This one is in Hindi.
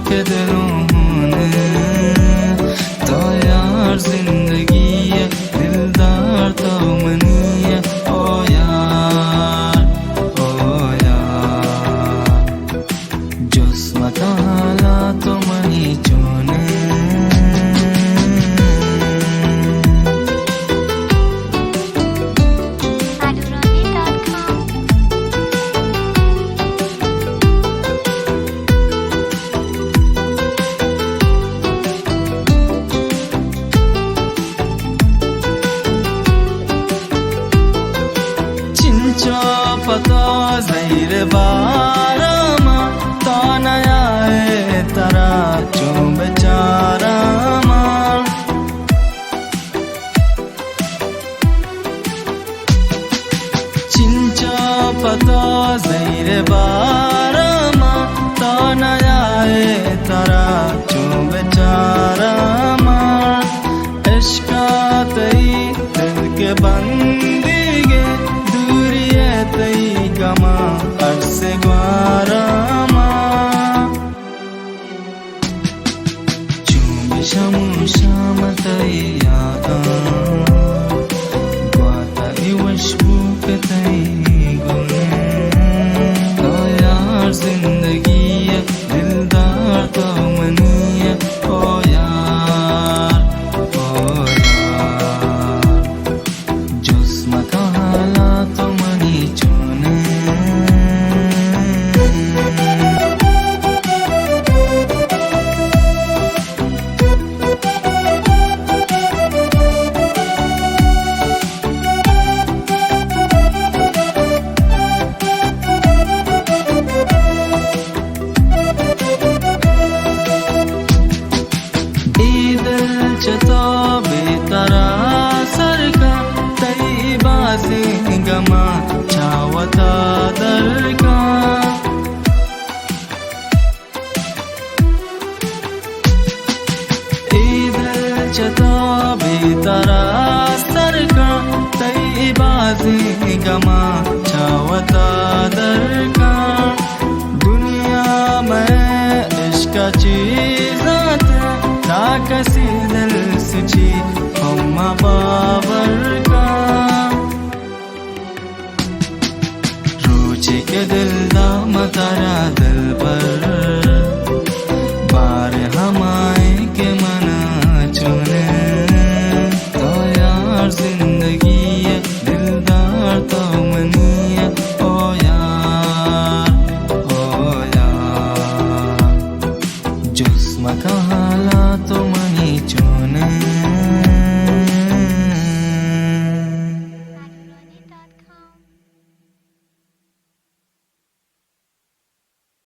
के दिलों ने तो यार जिंदगी है दिलदार तो मनी है ओ यार जिस्म का हालात तो मनी चोने पता ज़हीर बारामा तानया तरा चुम बेचारामा चिंचा पता ज़हीर बारामा तानया तरा चुम बेचारामा इश्का तई दिल के बंदी गे तई गमा अर्से ग्वारामा चुम शमु शाम तई यादा ग्वाता इवशबू के तई गुने तो यार जिंदगी है दिलदार तो मनी है ओ यार जिस्म का हालात तो चतो बेतरा सरका तई बाजी गमा चावता दरका ईदल चतो बेतरा सरका तई बाजी गमा चावता दरका दुनिया में इश्क चीज़ात ना कसी दिल सुची हम्मा बाबर का रोचे के दिल दा मतारा दिल पर